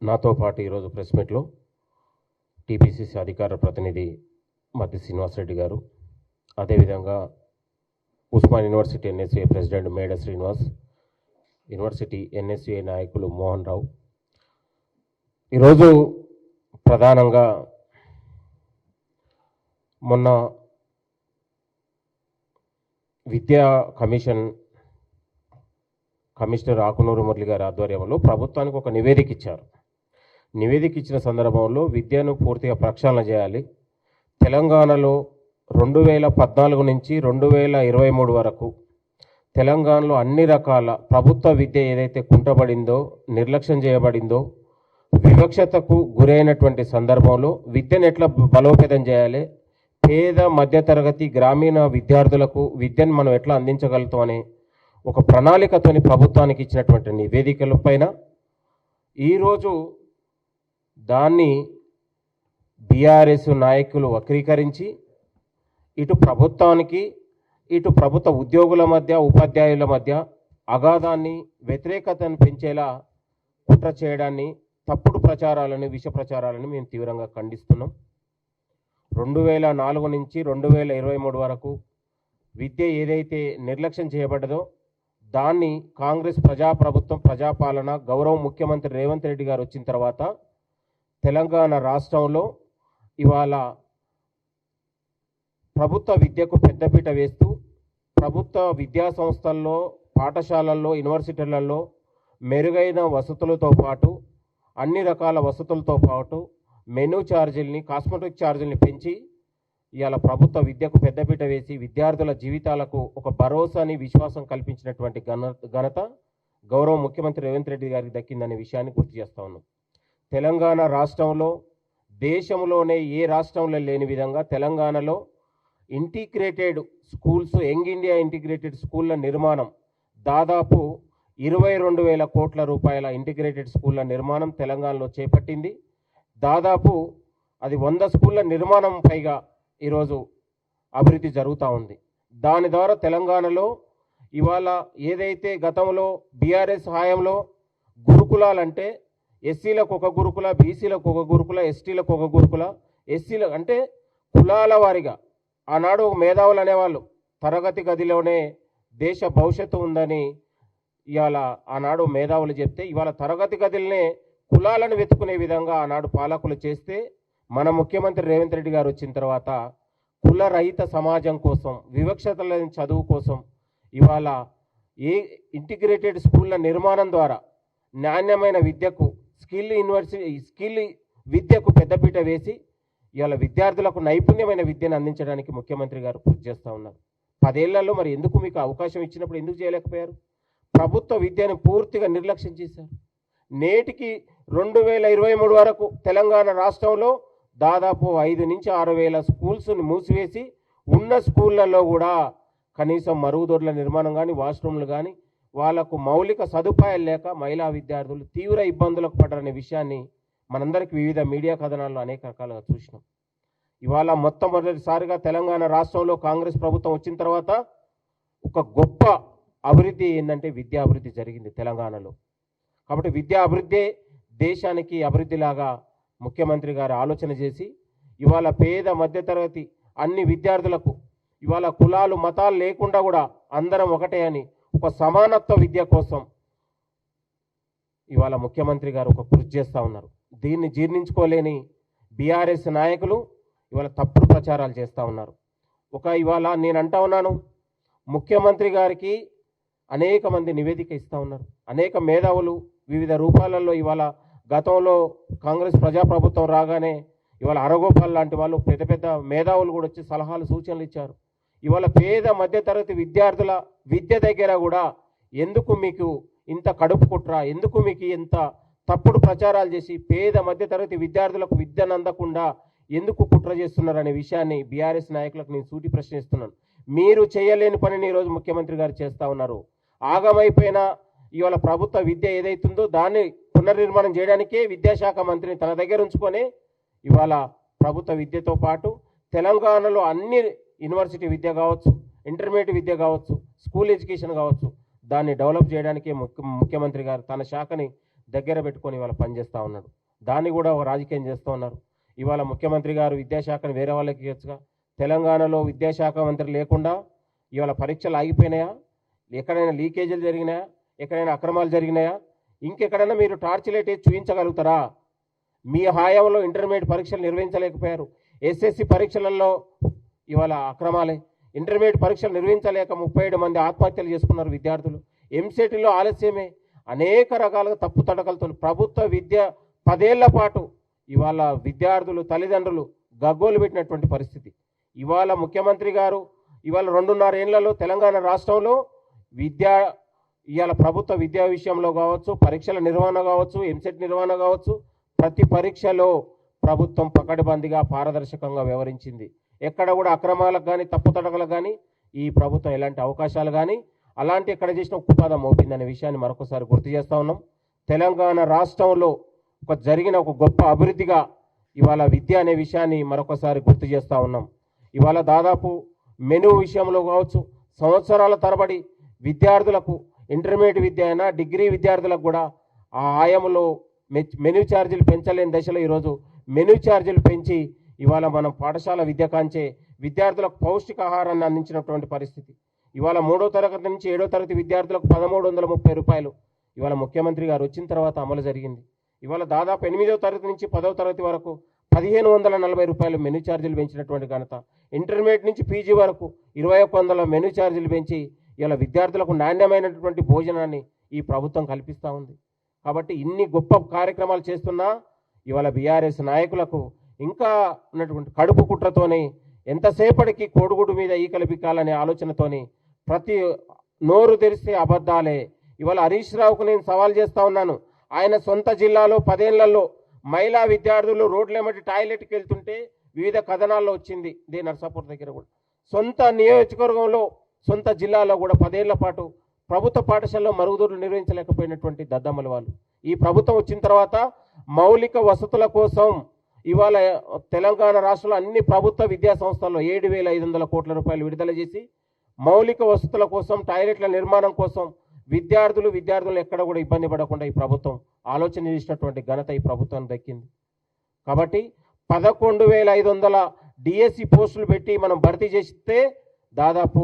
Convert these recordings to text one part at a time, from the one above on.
నాతో పాటు ఈరోజు ప్రెస్ మీట్లో టీపీసీసీ అధికార ప్రతినిధి మద్ది శ్రీనివాసరెడ్డి గారు, అదేవిధంగా ఉస్మాన్ యూనివర్సిటీ ఎన్ఎస్యుఏ ప్రెసిడెంట్ మేడ శ్రీనివాస్, యూనివర్సిటీ ఎన్ఎస్యుఏ నాయకులు మోహన్ రావు. ఈరోజు ప్రధానంగా మొన్న విద్యా కమిషనర్ ఆకునూరు మురళి గారి ఆధ్వర్యంలో ప్రభుత్వానికి ఒక నివేదిక ఇచ్చారు. నివేదిక ఇచ్చిన సందర్భంలో విద్యను పూర్తిగా ప్రక్షాళన చేయాలి. తెలంగాణలో 2014 నుంచి 2023 వరకు తెలంగాణలో అన్ని రకాల ప్రభుత్వ విద్య ఏదైతే కుంటబడిందో, నిర్లక్ష్యం చేయబడిందో, వివక్షతకు గురైనటువంటి సందర్భంలో విద్యను ఎట్లా బలోపేతం చేయాలి, పేద మధ్యతరగతి గ్రామీణ విద్యార్థులకు విద్యను మనం ఎట్లా అందించగలుగుతాం అనే ఒక ప్రణాళికతోని ప్రభుత్వానికి ఇచ్చినటువంటి నివేదికల పైన ఈరోజు దాన్ని బీఆర్ఎస్ నాయకులు వక్రీకరించి ఇటు ప్రభుత్వానికి ఇటు ప్రభుత్వ ఉద్యోగుల మధ్య, ఉపాధ్యాయుల మధ్య అగాధాన్ని, వ్యతిరేకతను పెంచేలా కుట్ర చేయడాన్ని, తప్పుడు ప్రచారాలను, విష ప్రచారాలను మేము తీవ్రంగా ఖండిస్తున్నాం. 2004 నుంచి 2023 వరకు విద్య ఏదైతే నిర్లక్ష్యం చేయబడ్డదో దాన్ని కాంగ్రెస్ ప్రజాప్రభుత్వం, ప్రజాపాలన, గౌరవ ముఖ్యమంత్రి రేవంత్ రెడ్డి గారు వచ్చిన తర్వాత తెలంగాణ రాష్ట్రంలో ఇవాళ ప్రభుత్వ విద్యకు పెద్దపీట వేస్తూ ప్రభుత్వ విద్యా సంస్థల్లో, పాఠశాలల్లో, యూనివర్సిటీలలో మెరుగైన వసతులతో పాటు అన్ని రకాల వసతులతో పాటు మెనూ ఛార్జీల్ని, కాస్మెటిక్ ఛార్జీల్ని పెంచి ఇవాళ ప్రభుత్వ విద్యకు పెద్దపీట వేసి విద్యార్థుల జీవితాలకు ఒక భరోసాని, విశ్వాసం కల్పించినటువంటి ఘనత గౌరవ ముఖ్యమంత్రి రేవంత్ రెడ్డి గారికి దక్కిందనే విషయాన్ని గుర్తు చేస్తా ఉన్నాం. తెలంగాణ రాష్ట్రంలో దేశంలోనే ఏ రాష్ట్రంలో లేని విధంగా తెలంగాణలో integrated schools, young India integrated స్కూళ్ళ నిర్మాణం దాదాపు 22,000 కోట్ల రూపాయల ఇంటిగ్రేటెడ్ స్కూళ్ళ నిర్మాణం తెలంగాణలో చేపట్టింది. దాదాపు అది 100 స్కూళ్ళ నిర్మాణం పైగా ఈరోజు అభివృద్ధి జరుగుతూ ఉంది. దాని ద్వారా తెలంగాణలో ఇవాళ ఏదైతే గతంలో బీఆర్ఎస్ హయాంలో గురుకులాలంటే ఎస్సీలకు ఒక గురుకుల, బీసీలకు ఒక గురుకుల, ఎస్టీలకు ఒక గురుకుల, ఎస్సీల అంటే కులాల వారిగా ఆనాడు మేధావులు అనేవాళ్ళు తరగతి గదిలోనే దేశ భవిష్యత్తు ఉందని ఇవాళ ఆనాడు మేధావులు చెప్తే ఇవాళ తరగతి గదులనే కులాలను వెతుకునే విధంగా ఆనాడు పాలకులు చేస్తే మన ముఖ్యమంత్రి రేవంత్ రెడ్డి గారు వచ్చిన తర్వాత కుల రహిత సమాజం కోసం, వివక్షత లేని చదువు కోసం ఇవాళ ఏ ఇంటిగ్రేటెడ్ స్కూళ్ళ నిర్మాణం ద్వారా నాణ్యమైన విద్యకు, స్కిల్ విద్యకు పెద్దపీట వేసి ఇవాళ విద్యార్థులకు నైపుణ్యమైన విద్యను అందించడానికి ముఖ్యమంత్రి గారు కృషి చేస్తూ ఉన్నారు. 10 ఏళ్లలో మరి ఎందుకు మీకు అవకాశం ఇచ్చినప్పుడు ఎందుకు చేయలేకపోయారు? ప్రభుత్వ విద్యను పూర్తిగా నిర్లక్ష్యం చేశారు. నేటికి 2023 వరకు తెలంగాణ రాష్ట్రంలో దాదాపు 5 నుంచి 6 వేల స్కూల్స్ని మూసివేసి ఉన్న స్కూళ్ళల్లో కూడా కనీసం మరుగుదొడ్ల నిర్మాణం కానీ, వాష్రూమ్లు కానీ, వాళ్లకు మౌలిక సదుపాయాలు లేక మహిళా విద్యార్థులు తీవ్ర ఇబ్బందులకు పడ్డారనే విషయాన్ని మనందరికీ వివిధ మీడియా కథనాల్లో అనేక రకాలుగా చూసినాం. ఇవాళ మొట్టమొదటిసారిగా తెలంగాణ రాష్ట్రంలో కాంగ్రెస్ ప్రభుత్వం వచ్చిన తర్వాత ఒక గొప్ప అభివృద్ధి ఏంటంటే విద్యా అభివృద్ధి జరిగింది తెలంగాణలో. కాబట్టి విద్యా అభివృద్ధి దేశానికి అభివృద్ధిలాగా ముఖ్యమంత్రి గారు ఆలోచన చేసి ఇవాళ పేద మధ్యతరగతి అన్ని విద్యార్థులకు ఇవాళ కులాలు, మతాలు లేకుండా కూడా అందరం ఒకటే అని ఒక సమానత్వ విద్య కోసం ఇవాళ ముఖ్యమంత్రి గారు ఒక కృషి చేస్తూ ఉన్నారు. దీన్ని జీర్ణించుకోలేని బీఆర్ఎస్ నాయకులు ఇవాళ తప్పుడు ప్రచారాలు చేస్తూ ఉన్నారు. ఇవాళ నేను అంటా ఉన్నాను, ముఖ్యమంత్రి గారికి అనేక మంది నివేదిక ఇస్తూ ఉన్నారు. అనేక మేధావులు వివిధ రూపాలలో ఇవాళ గతంలో కాంగ్రెస్ ప్రజాప్రభుత్వం రాగానే ఇవాళ అరగోపాల్ లాంటి వాళ్ళు పెద్ద పెద్ద మేధావులు కూడా వచ్చి సలహాలు, సూచనలు ఇచ్చారు. ఇవాళ పేద మధ్యతరగతి విద్యార్థుల విద్య దగ్గర కూడా ఎందుకు మీకు ఇంత కడుపు కుట్ర, ఎందుకు మీకు ఇంత తప్పుడు ప్రచారాలు చేసి పేద మధ్యతరగతి విద్యార్థులకు విద్యను అందకుండా ఎందుకు కుట్ర చేస్తున్నారనే విషయాన్ని బీఆర్ఎస్ నాయకులకు నేను సూటి ప్రశ్నిస్తున్నాను. మీరు చేయలేని పనిని ఈరోజు ముఖ్యమంత్రి గారు చేస్తూ ఉన్నారు. ఆగమైపోయిన ఇవాళ ప్రభుత్వ విద్య ఏదైతుందో దాన్ని పునర్నిర్మాణం చేయడానికే విద్యాశాఖ మంత్రిని తన దగ్గర ఉంచుకొని ఇవాళ ప్రభుత్వ విద్యతో పాటు తెలంగాణలో అన్ని యూనివర్సిటీ విద్య కావచ్చు, ఇంటర్మీడియట్ విద్య కావచ్చు, స్కూల్ ఎడ్యుకేషన్ కావచ్చు, దాన్ని డెవలప్ చేయడానికి ముఖ్యమంత్రి గారు తన శాఖని దగ్గర పెట్టుకొని ఇవాళ పనిచేస్తూ ఉన్నాడు. దాన్ని కూడా ఒక రాజకీయం చేస్తూ ఉన్నారు. ఇవాళ ముఖ్యమంత్రి గారు విద్యాశాఖను వేరే వాళ్ళకి ఇవ్వచ్చుగా. తెలంగాణలో విద్యాశాఖ మంత్రి లేకుండా ఇవాళ పరీక్షలు ఆగిపోయినాయా? ఎక్కడైనా లీకేజీలు జరిగినాయా? ఎక్కడైనా అక్రమాలు జరిగినాయా? ఇంకెక్కడైనా మీరు టార్చ్ లైట్ వేసి చూపించగలుగుతారా? మీ హయాంలో ఇంటర్మీడియట్ పరీక్షలు నిర్వహించలేకపోయారు. ఎస్ఎస్సి పరీక్షలలో ఇవాళ అక్రమాలే. ఇంటర్మీడియట్ పరీక్షలు నిర్వహించలేక 37 మంది ఆత్మహత్యలు చేసుకున్నారు విద్యార్థులు. ఎంసెట్లో ఆలస్యమే. అనేక రకాలుగా తప్పు తడకలతో ప్రభుత్వ విద్య 10 ఏళ్ల పాటు ఇవాళ విద్యార్థులు తల్లిదండ్రులు గగ్గోలు పెట్టినటువంటి పరిస్థితి. ఇవాళ ముఖ్యమంత్రి గారు ఇవాళ 2.5 ఏళ్లలో తెలంగాణ రాష్ట్రంలో ఇవాళ ప్రభుత్వ విద్యా విషయంలో కావచ్చు, పరీక్షల నిర్వహణ కావచ్చు, ఎంసెట్ నిర్వహణ కావచ్చు, ప్రతి పరీక్షలో ప్రభుత్వం పకడ్బందీగా పారదర్శకంగా వ్యవహరించింది. ఎక్కడ కూడా అక్రమాలకు కానీ తప్పుతడకలకు కానీ ఈ ప్రభుత్వం ఎలాంటి అవకాశాలు కానీ అలాంటి ఎక్కడ చేసిన ఉక్కుపాదం మోపిందనే విషయాన్ని మరొకసారి గుర్తు చేస్తూ ఉన్నాం. తెలంగాణ రాష్ట్రంలో జరిగిన ఒక గొప్ప అభివృద్ధిగా ఇవాళ విద్య అనే విషయాన్ని మరొకసారి గుర్తు చేస్తూ ఉన్నాం. ఇవాళ దాదాపు మెను విషయంలో కావచ్చు, సంవత్సరాల తరబడి విద్యార్థులకు ఇంటర్మీడియట్ విద్య అయినా డిగ్రీ విద్యార్థులకు కూడా ఆ ఆయంలో మెను ఛార్జీలు పెంచలేని దశలో ఈరోజు మెను ఛార్జీలు పెంచి ఇవాళ మనం పాఠశాల విద్య కాంచే విద్యార్థులకు పౌష్టికాహారాన్ని అందించినటువంటి పరిస్థితి. ఇవాళ 3వ తరగతి నుంచి 7వ తరగతి విద్యార్థులకు 1330 రూపాయలు ఇవాళ ముఖ్యమంత్రి గారు వచ్చిన తర్వాత అమలు జరిగింది. ఇవాళ దాదాపు 8వ తరగతి నుంచి 10వ తరగతి వరకు 1540 రూపాయలు మెను ఛార్జీలు పెంచినటువంటి ఘనత. ఇంటర్మీడియట్ నుంచి పీజీ వరకు 2100 మెను ఛార్జీలు పెంచి ఇలా విద్యార్థులకు నాణ్యమైనటువంటి భోజనాన్ని ఈ ప్రభుత్వం కల్పిస్తూ ఉంది. కాబట్టి ఇన్ని గొప్ప కార్యక్రమాలు చేస్తున్నా ఇవాళ బీఆర్ఎస్ నాయకులకు ఇంకా ఉన్నటువంటి కడుపు కుట్రతోని ఎంతసేపటికి కోడిగుడు మీద ఈకలు బిక్కాలనే ఆలోచనతోని ప్రతి నోరు తెరిస్తే అబద్ధాలే. ఇవాళ హరీష్ రావుకు నేను సవాల్ చేస్తూ ఉన్నాను. ఆయన సొంత జిల్లాలో 10 ఏళ్లలో మహిళా విద్యార్థులు రోడ్లెమ్మటి టాయిలెట్కి వెళ్తుంటే వివిధ కథనాల్లో వచ్చింది. ఇదే నర్సాపూర్ దగ్గర కూడా సొంత నియోజకవర్గంలో సొంత జిల్లాలో కూడా 10 ఏళ్ల పాటు ప్రభుత్వ పాఠశాలలో మరుగుదొడ్లు నిర్వహించలేకపోయినటువంటి దద్దమ్మల వాళ్ళు. ఈ ప్రభుత్వం వచ్చిన తర్వాత మౌలిక వసతుల కోసం ఇవాళ తెలంగాణ రాష్ట్రంలో అన్ని ప్రభుత్వ విద్యా సంస్థల్లో 7,500 కోట్ల రూపాయలు విడుదల చేసి మౌలిక వసతుల కోసం, టాయిలెట్ల నిర్మాణం కోసం విద్యార్థులు ఎక్కడ కూడా ఇబ్బంది పడకుండా ఈ ప్రభుత్వం ఆలోచన చేసినటువంటి ఘనత ఈ ప్రభుత్వం దక్కింది. కాబట్టి 11,500 డిఎస్సి పోస్టులు పెట్టి మనం భర్తీ చేస్తే దాదాపు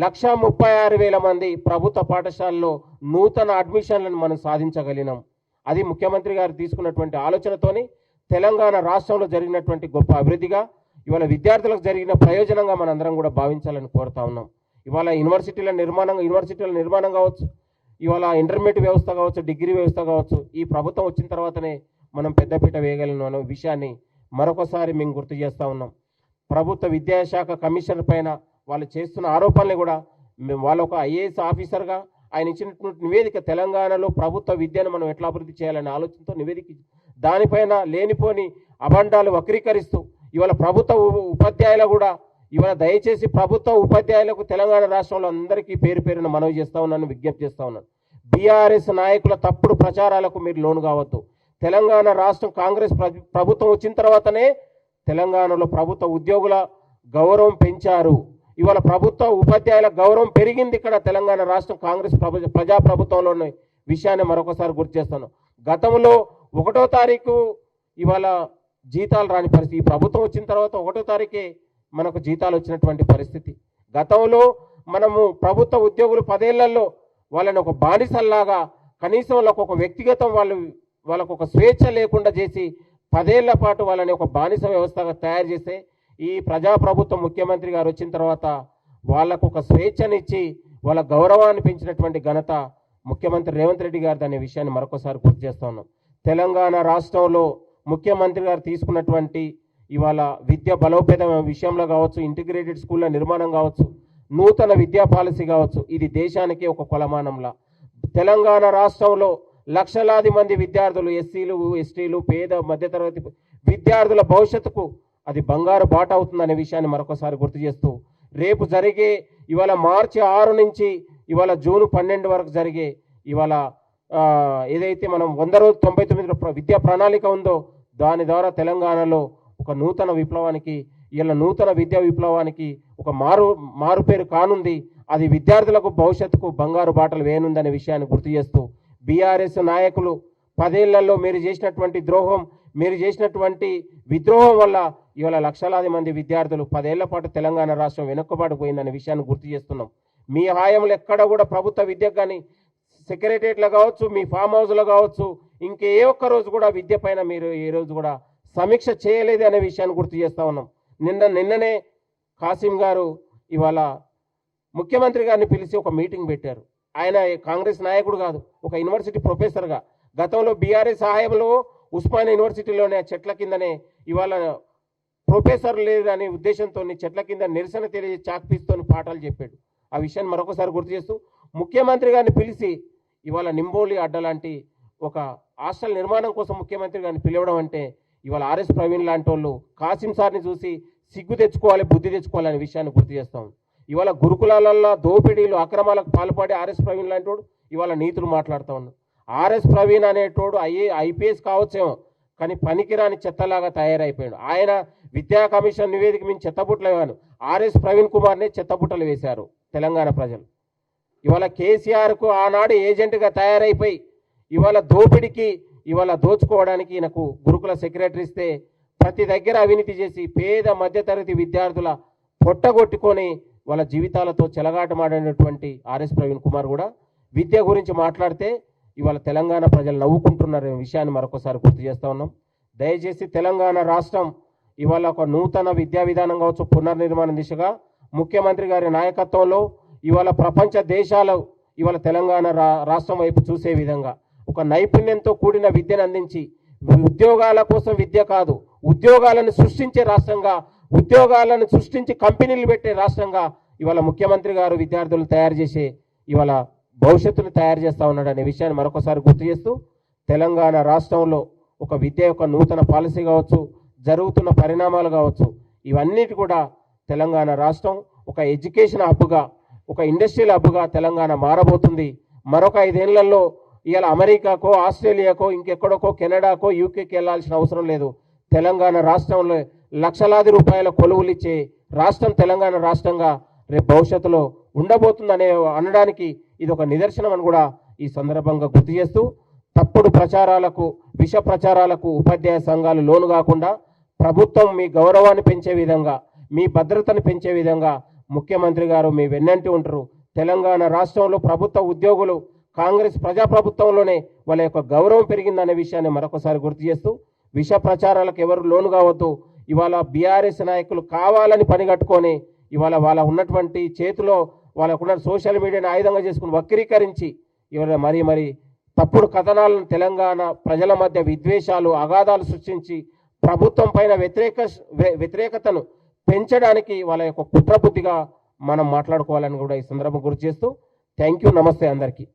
1,36,000 మంది ప్రభుత్వ పాఠశాలలో నూతన అడ్మిషన్లను మనం సాధించగలిగినాం. అది ముఖ్యమంత్రి గారు తీసుకున్నటువంటి ఆలోచనతోని తెలంగాణ రాష్ట్రంలో జరిగినటువంటి గొప్ప అభివృద్ధిగా ఇవాళ విద్యార్థులకు జరిగిన ప్రయోజనంగా మనందరం కూడా భావించాలని కోరుతా ఉన్నాం. ఇవాళ యూనివర్సిటీల నిర్మాణం కావచ్చు, ఇవాళ ఇంటర్మీడియట్ వ్యవస్థ కావచ్చు, డిగ్రీ వ్యవస్థ కావచ్చు, ఈ ప్రభుత్వం వచ్చిన తర్వాతనే మనం పెద్దపీట వేయగలను అనే విషయాన్ని మరొకసారి మేము గుర్తు చేస్తూ ఉన్నాం. ప్రభుత్వ విద్యాశాఖ కమిషనర్ పైన వాళ్ళు చేస్తున్న ఆరోపణలు కూడా వాళ్ళ ఒక ఐఏఎస్ ఆఫీసర్గా ఆయన ఇచ్చినటువంటి నివేదిక తెలంగాణలో ప్రభుత్వ విద్యను మనం ఎట్లా అభివృద్ధి చేయాలనే ఆలోచనతో నివేదిక దానిపైన లేనిపోని అభండాలు వక్రీకరిస్తూ ఇవాళ ప్రభుత్వ ఉపాధ్యాయులు కూడా ఇవాళ దయచేసి ప్రభుత్వ ఉపాధ్యాయులకు తెలంగాణ రాష్ట్రంలో అందరికీ పేరున మనవి చేస్తూ ఉన్నాను, విజ్ఞప్తి చేస్తూ ఉన్నాను. బీఆర్ఎస్ నాయకుల తప్పుడు ప్రచారాలకు మీరు లోను కావద్దు. తెలంగాణ రాష్ట్రం కాంగ్రెస్ ప్రభుత్వం వచ్చిన తర్వాతనే తెలంగాణలో ప్రభుత్వ ఉద్యోగుల గౌరవం పెంచారు. ఇవాళ ప్రభుత్వ ఉపాధ్యాయుల గౌరవం పెరిగింది ఇక్కడ తెలంగాణ రాష్ట్రం కాంగ్రెస్ ప్రజాప్రభుత్వంలో ఉన్న విషయాన్ని మరొకసారి గుర్తు చేస్తాను. గతంలో 1వ తారీఖు ఇవాళ జీతాలు రాని పరిస్థితి. ఈ ప్రభుత్వం వచ్చిన తర్వాత 1వ తారీఖే మనకు జీతాలు వచ్చినటువంటి పరిస్థితి. గతంలో మనము ప్రభుత్వ ఉద్యోగులు 10 ఏళ్లలో వాళ్ళని ఒక బానిసల్లాగా కనీసం వాళ్ళకు ఒక వ్యక్తిగతం వాళ్ళకు ఒక స్వేచ్ఛ లేకుండా చేసి 10 ఏళ్ల పాటు వాళ్ళని ఒక బానిస వ్యవస్థగా తయారు చేస్తే ఈ ప్రజాప్రభుత్వం ముఖ్యమంత్రి గారు వచ్చిన తర్వాత వాళ్ళకు ఒక స్వేచ్ఛనిచ్చి వాళ్ళ గౌరవాన్ని పెంచినటువంటి ఘనత ముఖ్యమంత్రి రేవంత్ రెడ్డి గారు అనే విషయాన్ని మరొకసారి గుర్తు చేస్తా ఉన్నాం. తెలంగాణ రాష్ట్రంలో ముఖ్యమంత్రి గారు తీసుకున్నటువంటి ఇవాళ విద్య బలోపేతం విషయంలో కావచ్చు, ఇంటిగ్రేటెడ్ స్కూళ్ళ నిర్మాణం కావచ్చు, నూతన విద్యా పాలసీ కావచ్చు, ఇది దేశానికి ఒక కొలమానంలా. తెలంగాణ రాష్ట్రంలో లక్షలాది మంది విద్యార్థులు, ఎస్సీలు, ఎస్టీలు, పేద మధ్యతరగతి విద్యార్థుల భవిష్యత్తుకు అది బంగారు బాట అవుతుందనే విషయాన్ని మరొకసారి గుర్తు చేస్తూ రేపు జరిగే ఇవాళ మార్చి 6 నుంచి ఇవాళ జూన్ 12 వరకు జరిగే ఇవాళ ఏదైతే మనం 100 రోజు 99 విద్యా ప్రణాళిక ఉందో దాని ద్వారా తెలంగాణలో ఒక నూతన విప్లవానికి ఇలా నూతన విద్యా విప్లవానికి ఒక మారు పేరు కానుంది. అది విద్యార్థులకు భవిష్యత్తుకు బంగారు బాటలు వేయనుందనే విషయాన్ని గుర్తు చేస్తూ బీఆర్ఎస్ నాయకులు 10 ఏళ్లలో మీరు చేసినటువంటి ద్రోహం, మీరు చేసినటువంటి విద్రోహం వల్ల ఇవాళ లక్షలాది మంది విద్యార్థులు 10 ఏళ్ల పాటు తెలంగాణ రాష్ట్రం వెనుకబడిపోయిందనే విషయాన్ని గుర్తు చేస్తున్నాం. మీ హాయంలో ఎక్కడ కూడా ప్రభుత్వ విద్యకు కానీ సెక్రటరియట్లో కావచ్చు, మీ ఫామ్ హౌస్లో కావచ్చు, ఇంకే ఒక్క రోజు కూడా విద్య పైన మీరు ఏ రోజు కూడా సమీక్ష చేయలేదు అనే విషయాన్ని గుర్తు చేస్తూ ఉన్నాం. నిన్ననే కాసిం గారు ఇవాళ ముఖ్యమంత్రి గారిని పిలిచి ఒక మీటింగ్ పెట్టారు. ఆయన కాంగ్రెస్ నాయకుడు కాదు, ఒక యూనివర్సిటీ ప్రొఫెసర్గా గతంలో బీఆర్ఎస్ సహాయంలో ఉస్మానియా యూనివర్సిటీలోనే చెట్ల కిందనే ఇవాళ ప్రొఫెసర్ లేదనే ఉద్దేశంతో చెట్ల కింద నిరసన తెలియ చాక్పీస్తో పాఠాలు చెప్పాడు. ఆ విషయాన్ని మరొకసారి గుర్తు చేస్తూ ముఖ్యమంత్రి గారిని పిలిచి ఇవాళ నింబోలి అడ్డ లాంటి ఒక హాస్టల్ నిర్మాణం కోసం ముఖ్యమంత్రి గారిని పిలవడం అంటే ఇవాళ ఆర్ఎస్ ప్రవీణ్ లాంటి వాళ్ళు కాసిం సార్ని చూసి సిగ్గు తెచ్చుకోవాలి, బుద్ధి తెచ్చుకోవాలి అనే విషయాన్ని గుర్తు చేస్తాం. ఇవాళ గురుకులాలలో దోపిడీలు అక్రమాలకు పాల్పడి ఆర్ఎస్ ప్రవీణ్ లాంటి వాడు ఇవాళ నీతులు మాట్లాడుతూ ఉన్నాడు. ఆర్ఎస్ ప్రవీణ్ అనేటోడు ఐపీఎస్ కావచ్చేమో, కానీ పనికిరాని చెత్తలాగా తయారైపోయాడు. ఆయన విద్యా కమిషన్ నివేదిక మేము చెత్తబుట్టలు వేయాను, ఆర్ఎస్ ప్రవీణ్ కుమార్నే చెత్తబుట్టలు వేశారు తెలంగాణ ప్రజలు. ఇవాళ కేసీఆర్కు ఆనాడు ఏజెంట్గా తయారైపోయి ఇవాళ దోపిడికి ఇవాళ దోచుకోవడానికి ఈయనకు గురుకుల సెక్రటరీ ఇస్తే ప్రతి దగ్గర అవినీతి చేసి పేద మధ్యతరగతి విద్యార్థుల పొట్టగొట్టుకొని వాళ్ళ జీవితాలతో చెలగాటమాడినటువంటి ఆర్ఎస్ ప్రవీణ్ కుమార్ కూడా విద్య గురించి మాట్లాడితే ఇవాళ తెలంగాణ ప్రజలు నవ్వుకుంటున్నారనే విషయాన్ని మరొకసారి గుర్తు చేస్తూ ఉన్నాం. దయచేసి తెలంగాణ రాష్ట్రం ఇవాళ ఒక నూతన విద్యా విధానం కావచ్చు, పునర్నిర్మాణ దిశగా ముఖ్యమంత్రి గారి నాయకత్వంలో ఇవాళ ప్రపంచ దేశాలు ఇవాళ తెలంగాణ రాష్ట్రం వైపు చూసే విధంగా ఒక నైపుణ్యంతో కూడిన విద్యను అందించి ఉద్యోగాల కోసం విద్య కాదు, ఉద్యోగాలను సృష్టించే రాష్ట్రంగా, ఉద్యోగాలను సృష్టించి కంపెనీలు పెట్టే రాష్ట్రంగా ఇవాళ ముఖ్యమంత్రి గారు విద్యార్థులను తయారు చేసే ఇవాళ భవిష్యత్తును తయారు చేస్తూ ఉన్నాడు అనే విషయాన్ని మరొకసారి గుర్తు చేస్తూ తెలంగాణ రాష్ట్రంలో ఒక విద్య యొక్క నూతన పాలసీ కావచ్చు, జరుగుతున్న పరిణామాలు కావచ్చు, ఇవన్నిటి కూడా తెలంగాణ రాష్ట్రం ఒక ఎడ్యుకేషన్ హబ్గా, ఒక ఇండస్ట్రియల్ హబ్గా తెలంగాణ మారబోతుంది. మరొక 5 ఏళ్లలో ఇవాళ అమెరికాకో, ఆస్ట్రేలియాకో, ఇంకెక్కడికో, కెనడాకో, యూకేకి వెళ్ళాల్సిన అవసరం లేదు. తెలంగాణ రాష్ట్రంలో లక్షలాది రూపాయల కొలువులు ఇచ్చే రాష్ట్రం తెలంగాణ రాష్ట్రంగా రేపు భవిష్యత్తులో ఉండబోతుందనే అనడానికి ఇది ఒక నిదర్శనం అని కూడా ఈ సందర్భంగా గుర్తు చేస్తూ తప్పుడు ప్రచారాలకు, విష ప్రచారాలకు ఉపాధ్యాయ సంఘాలు లోను కాకుండా ప్రభుత్వం మీ గౌరవాన్ని పెంచే విధంగా, మీ భద్రతను పెంచే విధంగా ముఖ్యమంత్రి గారు మీ వెన్నంటి ఉంటారు. తెలంగాణ రాష్ట్రంలో ప్రభుత్వ ఉద్యోగులు కాంగ్రెస్ ప్రజాప్రభుత్వంలోనే వాళ్ళ యొక్క గౌరవం పెరిగిందనే విషయాన్ని మరొకసారి గుర్తు చేస్తూ విష ప్రచారాలకు ఎవరు లోను కావద్దు. ఇవాళ బీఆర్ఎస్ నాయకులు కావాలని పనిగట్టుకొని ఇవాళ వాళ్ళ ఉన్నటువంటి చేతిలో వాళ్ళకున్న సోషల్ మీడియాని ఆయుధంగా చేసుకుని వక్రీకరించి ఇవాళ మరి తప్పుడు కథనాలను తెలంగాణ ప్రజల మధ్య విద్వేషాలు, అగాధాలు సృష్టించి ప్రభుత్వం పైన వ్యతిరేకతను పెంచడానికి వాళ్ళ యొక్క కుట్రబుద్ధిగా మనం మాట్లాడుకోవాలని కూడా ఈ సందర్భం గుర్తు చేస్తూ థ్యాంక్ యూ, నమస్తే అందరికీ.